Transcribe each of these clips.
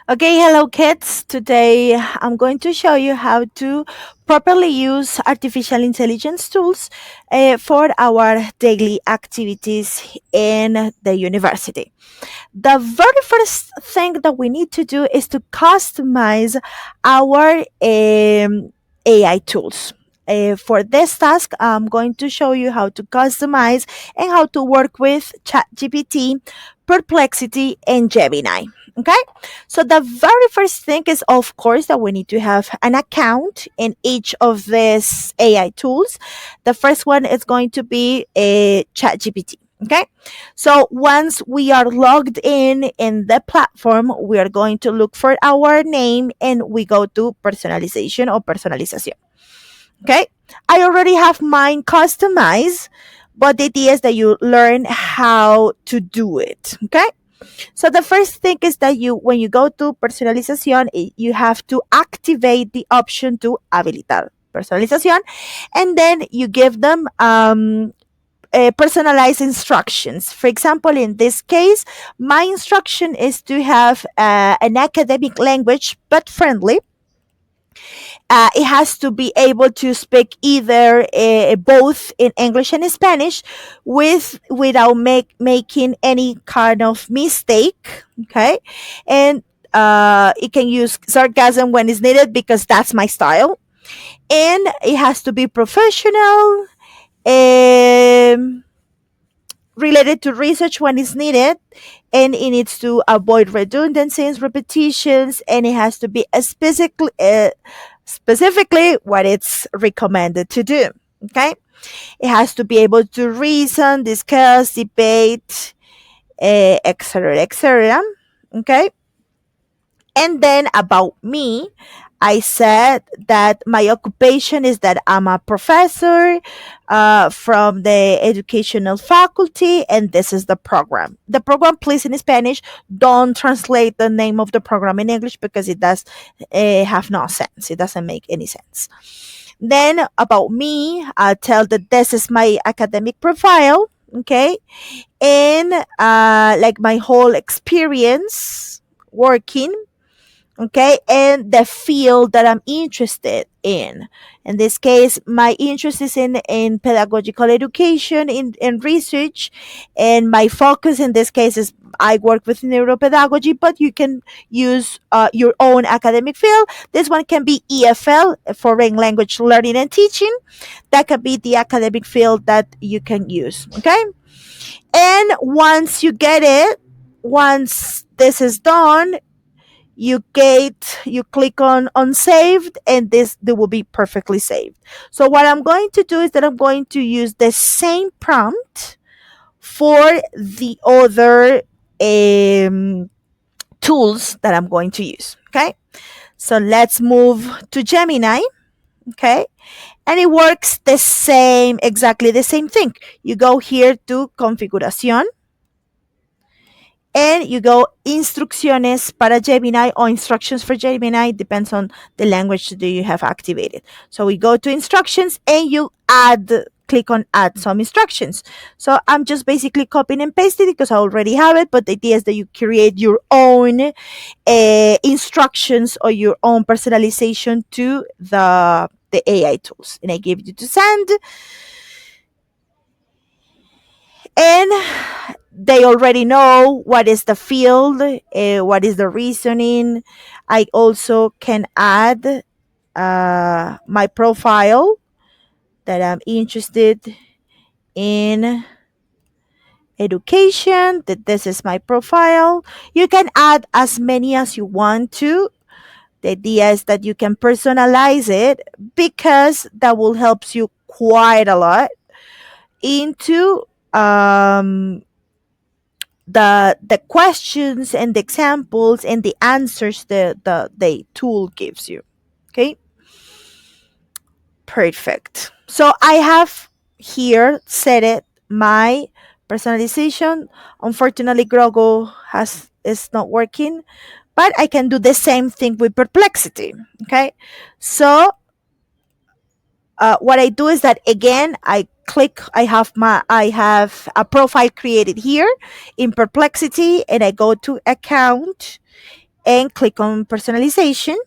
Okay, hello kids. Today I'm going to show you how to properly use artificial intelligence tools for our daily activities in the university. The very first thing that we need to do is to customize our AI tools. For this task, I'm going to show you how to customize and how to work with ChatGPT, Perplexity, and Gemini. Okay, so the very first thing is, of course, that we need to have an account in each of these AI tools. The first one is going to be a ChatGPT. Okay, so once we are logged in the platform, we are going to look for our name and we go to personalization or personalización. Okay, I already have mine customized, but the idea is that you learn how to do it. Okay, so the first thing is that when you go to personalización, you have to activate the option to habilitar personalización, and then you give them personalized instructions. For example, in this case, my instruction is to have an academic language but friendly. It has to be able to speak either both in English and Spanish without making any kind of mistake. Okay, and it can use sarcasm when it's needed because that's my style, and it has to be professional. Um, Related to research when it's needed, and it needs to avoid redundancies, repetitions, and it has to be specifically what it's recommended to do. Okay, it has to be able to reason, discuss, debate, etc., etc. Okay, and then about me, I said that my occupation is that I'm a professor from the educational faculty, and this is the program. The program, please, in Spanish. Don't translate the name of the program in English because it does have no sense. It doesn't make any sense. Then about me, I'll tell that this is my academic profile. Okay, and like my whole experience working, okay, and the field that I'm interested in this case my interest is in pedagogical education, in research, and my focus in this case is I work with neuropedagogy, but you can use your own academic field. This one can be EFL, foreign language learning and teaching. That could be the academic field that you can use. Okay, and once you get it, once this is done, you click on saved, and this they will be perfectly saved. So what I'm going to do is that I'm going to use the same prompt for the other tools that I'm going to use. Okay, so let's move to Gemini. Okay, and it works the same, exactly the same thing. You go here to configuración, and you go instrucciones para Gemini or instructions for Gemini, depends on the language that you have activated. So we go to instructions and you click on add some instructions. So I'm just basically copying and pasting because I already have it, but the idea is that you create your own instructions or your own personalization to the AI tools. And I give you to send, and they already know what is the field, what is the reasoning. I also can add my profile that I'm interested in education, that this is my profile. You can add as many as you want to. The idea is that you can personalize it because that will help you quite a lot into the questions and the examples and the answers the tool gives you. Okay, perfect. So I have here set it my personalization. Unfortunately, Grogo is not working, but I can do the same thing with Perplexity. Okay, so what I do is that again I click. I have a profile created here in Perplexity, and I go to account, and click on personalization.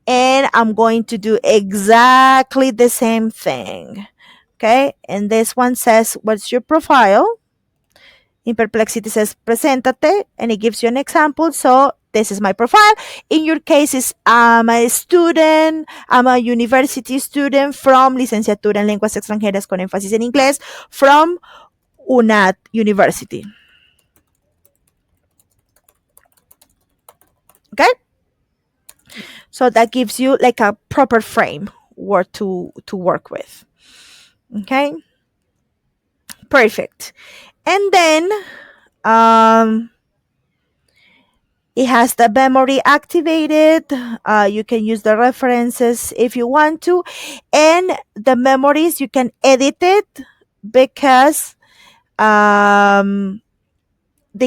And I'm going to do exactly the same thing. Okay. And this one says, what's your profile? In Perplexity says, preséntate, and it gives you an example. So this is my profile. In your case, I'm a student, I'm a university student from Licenciatura en Lenguas Extranjeras con énfasis en inglés from UNAT University. Okay? So that gives you like a proper frame to work with. Okay? Perfect. And then it has the memory activated. You can use the references if you want to. And the memories, you can edit it because they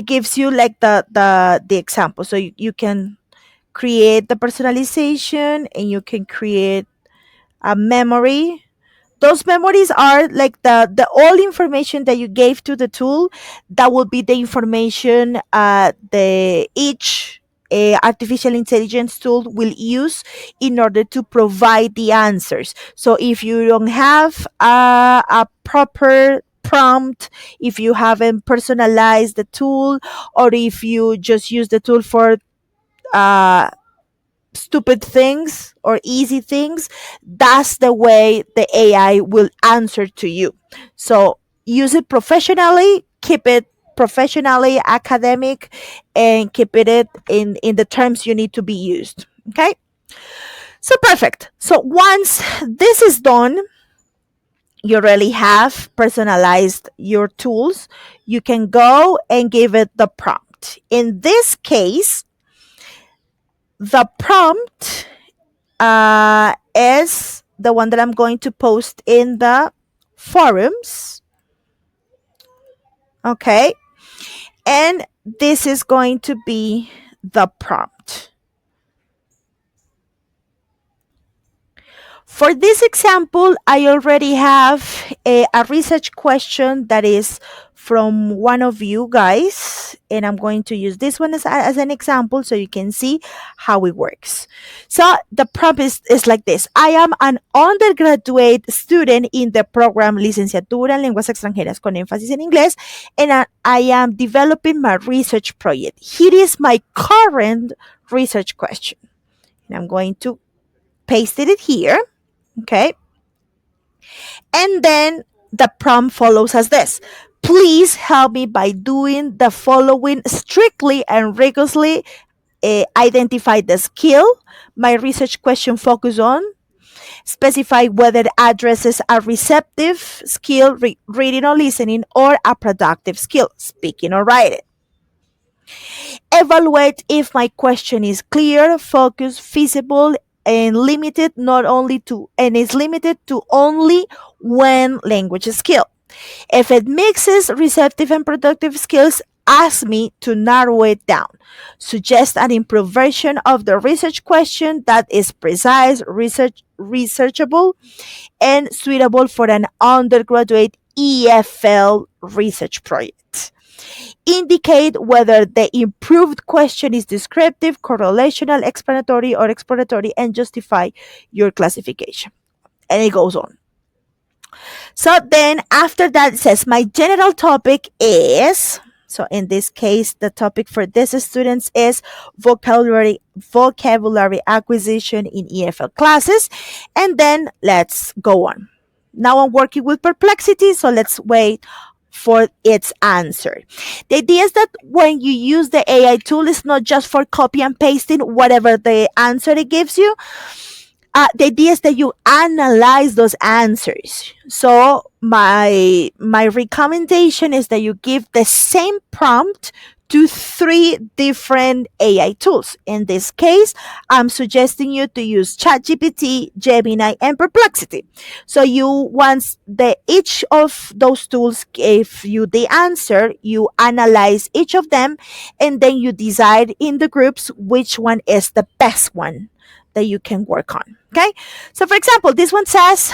gives you like the example. So you can create the personalization and you can create a memory. Those memories are like the all information that you gave to the tool. That will be the information the each artificial intelligence tool will use in order to provide the answers. So if you don't have a proper prompt, if you haven't personalized the tool, or if you just use the tool for uh, stupid things or easy things, that's the way the AI will answer to you. So use it professionally, keep it professionally academic, and keep it in the terms you need to be used. Okay. So perfect. So once this is done, you really have personalized your tools. You can go and give it the prompt. In this case, the prompt is the one that I'm going to post in the forums. Okay. And this is going to be the prompt. For this example, I already have a research question that is from one of you guys, and I'm going to use this one as an example so you can see how it works. So the prompt is like this. I am an undergraduate student in the program Licenciatura en Lenguas Extranjeras con énfasis en inglés, and I am developing my research project. Here is my current research question. And I'm going to paste it here. Okay. And then the prompt follows as this. Please help me by doing the following strictly and rigorously. Identify the skill my research question focus on. Specify whether it addresses a receptive skill, reading or listening, or a productive skill, speaking or writing. Evaluate if my question is clear, focused, feasible, and limited is limited to only one language skill. If it mixes receptive and productive skills, ask me to narrow it down. Suggest an improved version of the research question that is precise, researchable, and suitable for an undergraduate EFL research project. Indicate whether the improved question is descriptive, correlational, explanatory, or exploratory, and justify your classification. And it goes on. So then after that, it says, my general topic is, so in this case, the topic for these students is vocabulary acquisition in EFL classes. And then let's go on. Now I'm working with Perplexity, so let's wait for its answer. The idea is that when you use the AI tool, it's not just for copy and pasting whatever the answer it gives you. The idea is that you analyze those answers. So my recommendation is that you give the same prompt to 3 different AI tools. In this case, I'm suggesting you to use ChatGPT, Gemini, and Perplexity. So once each of those tools give you the answer, you analyze each of them, and then you decide in the groups which one is the best one that you can work on. Okay. So for example, this one says,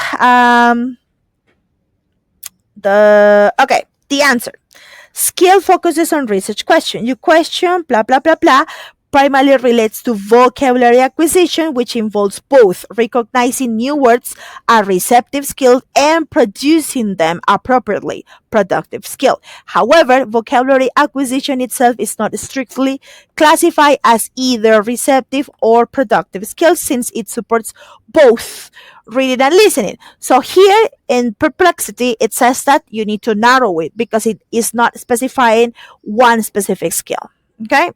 the answer. Skill focuses on research question. You question, blah, blah, blah, blah. primarily relates to vocabulary acquisition, which involves both recognizing new words, a receptive skill, and producing them appropriately, productive skill. However, vocabulary acquisition itself is not strictly classified as either receptive or productive skill since it supports both reading and listening. So here in Perplexity, it says that you need to narrow it because it is not specifying one specific skill. Okay?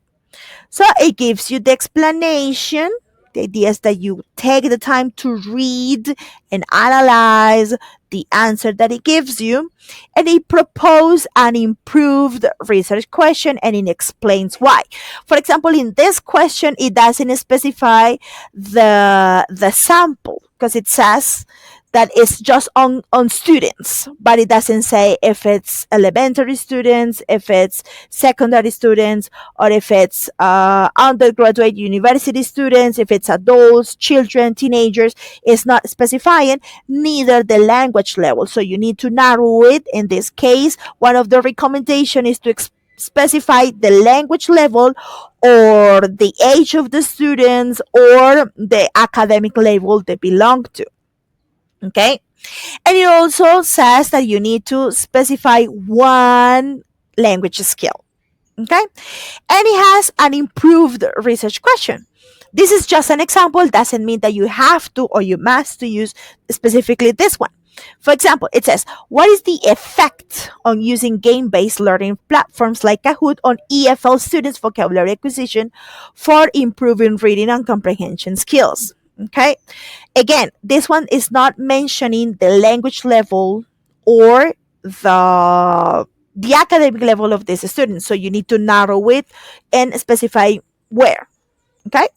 So it gives you the explanation. The idea is that you take the time to read and analyze the answer that it gives you, and it proposes an improved research question and it explains why. For example, in this question, it doesn't specify the sample because it says that it's just on students, but it doesn't say if it's elementary students, if it's secondary students, or if it's undergraduate university students, if it's adults, children, teenagers. It's not specifying neither the language level. So you need to narrow it. In this case, one of the recommendations is to specify the language level or the age of the students or the academic level they belong to. Okay. And it also says that you need to specify one language skill. Okay. And it has an improved research question. This is just an example, doesn't mean that you have to or you must to use specifically this one. For example, it says, what is the effect on using game-based learning platforms like Kahoot on EFL students' vocabulary acquisition for improving reading and comprehension skills? Okay. Again, this one is not mentioning the language level or the academic level of this student. So you need to narrow it and specify where. Okay.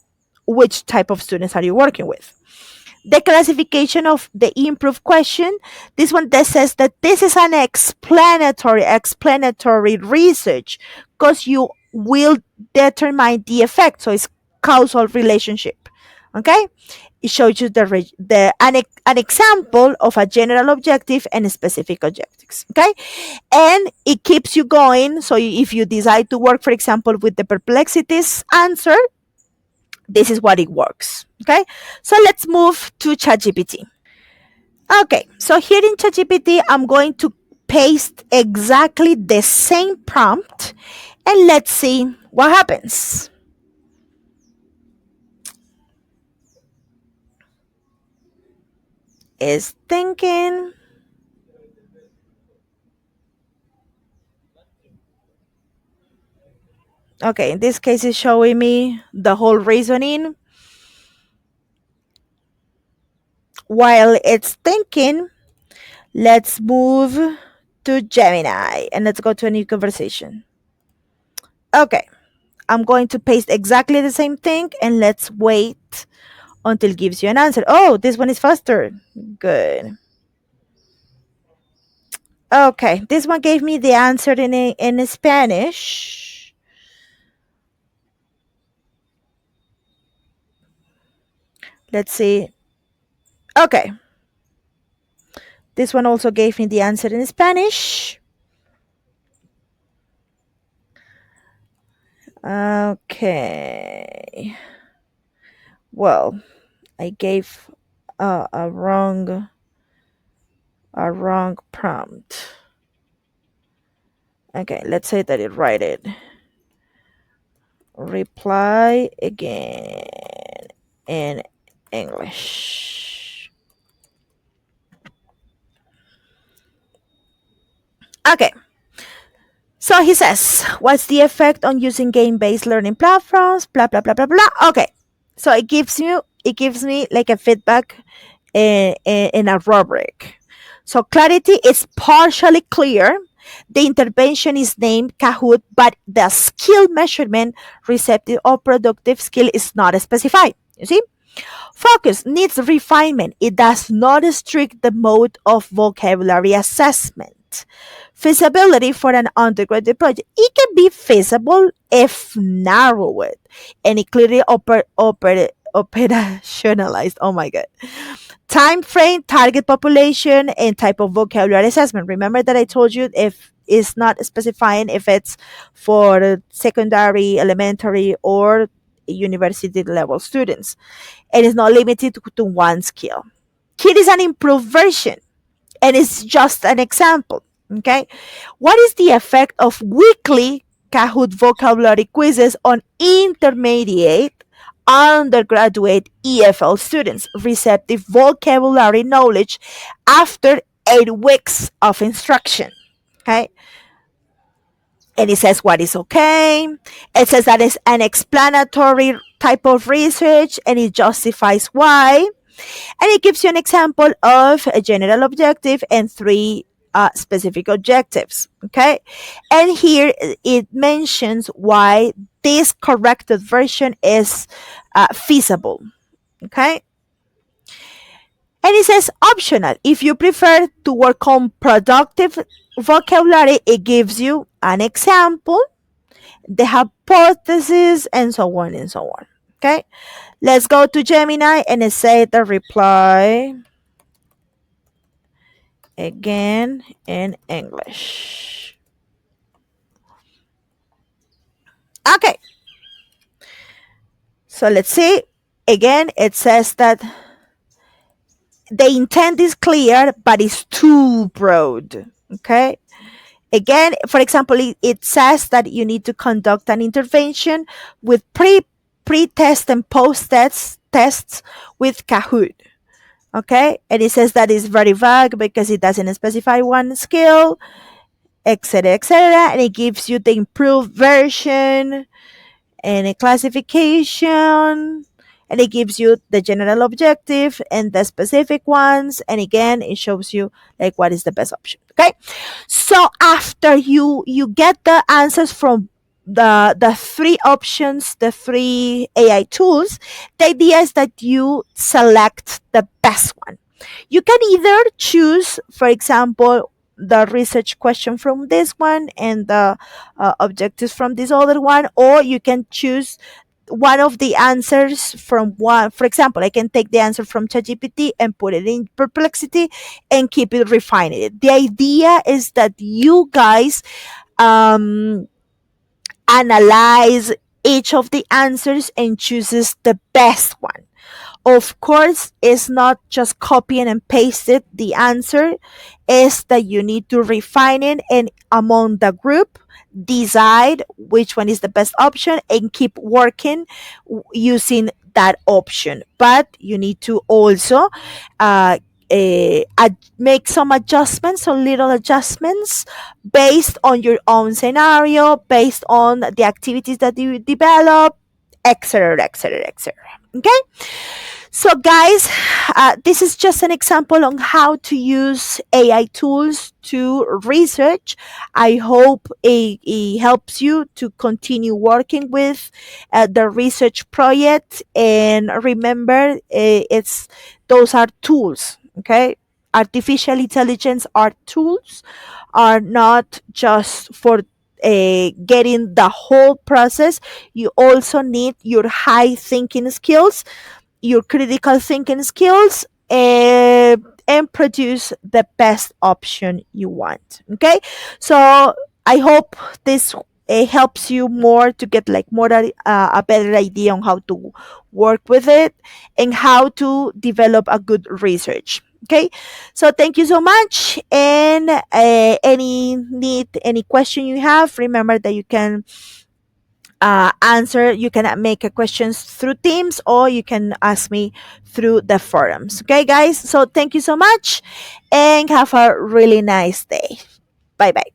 Which type of students are you working with? The classification of the improved question, this one that says that this is an explanatory research because you will determine the effect. So it's causal relationship. Okay. It shows you an example of a general objective and specific objectives. Okay. And it keeps you going. So if you decide to work, for example, with the perplexities answer, this is what it works. Okay. So let's move to ChatGPT. Okay. So here in ChatGPT, I'm going to paste exactly the same prompt and let's see what happens. Is thinking. Okay, in this case, it's showing me the whole reasoning. While it's thinking, let's move to Gemini and let's go to a new conversation. Okay, I'm going to paste exactly the same thing and let's wait until it gives you an answer. Oh, this one is faster. Good. Okay, this one gave me the answer in Spanish. Let's see. Okay. This one also gave me the answer in Spanish. Okay. Well, I gave a wrong prompt. Okay, let's say that it write it. Reply again in English. Okay. So he says, what's the effect on using game-based learning platforms? Blah blah blah blah blah. Okay. So it gives me like a feedback in a rubric. So clarity is partially clear. The intervention is named Kahoot, but the skill measurement, receptive or productive skill, is not specified. You see? Focus needs refinement. It does not restrict the mode of vocabulary assessment. Feasibility for an undergraduate project. It can be feasible if narrowed and it clearly operationalized. Oh my God. Time frame, target population, and type of vocabulary assessment. Remember that I told you if it's not specifying if it's for secondary, elementary, or university level students. It is not limited to one skill. Here is an improved version, and it's just an example. Okay, what is the effect of weekly Kahoot vocabulary quizzes on intermediate undergraduate EFL students' receptive vocabulary knowledge after 8 weeks of instruction? Okay, and it says what is okay. It says that it's an explanatory type of research, and it justifies why. And it gives you an example of a general objective and three specific objectives. Okay. And here it mentions why this corrected version is feasible. Okay. And it says optional. If you prefer to work on productive vocabulary, it gives you an example, the hypothesis, and so on and so on. Okay. Let's go to Gemini and say the reply again in English. Okay. So let's see. Again, it says that the intent is clear, but it's too broad. Okay. Again, for example, it says that you need to conduct an intervention with pre-test and post-tests with Kahoot. Okay. And it says that it's very vague because it doesn't specify one skill, etc., etc. And it gives you the improved version and a classification, and it gives you the general objective and the specific ones, and again it shows you like what is the best option. Okay, so after you get the answers from the three options, the three AI tools, the idea is that you select the best one. You can either choose, for example, the research question from this one and the objectives from this other one, or you can choose one of the answers from one. For example, I can take the answer from ChatGPT and put it in Perplexity and keep it refining it. The idea is that you guys analyze each of the answers and chooses the best one. Of course, it's not just copying and pasted the answer, is that you need to refine it and among the group decide which one is the best option and keep working using that option. But you need to also make some adjustments, some little adjustments based on your own scenario, based on the activities that you develop, etc., etc., etc. Okay. So, guys, this is just an example on how to use AI tools to research. I hope it helps you to continue working with the research project. And remember, those are tools. Okay, artificial intelligence are tools, are not just for getting the whole process. You also need your high thinking skills, your critical thinking skills, and produce the best option you want. Okay, so I hope this helps you more to get like more a better idea on how to work with it and how to develop a good research. Okay, so thank you so much. And any question you have, remember that you can answer. You can make a questions through Teams, or you can ask me through the forums. Okay, guys. So thank you so much, and have a really nice day. Bye bye.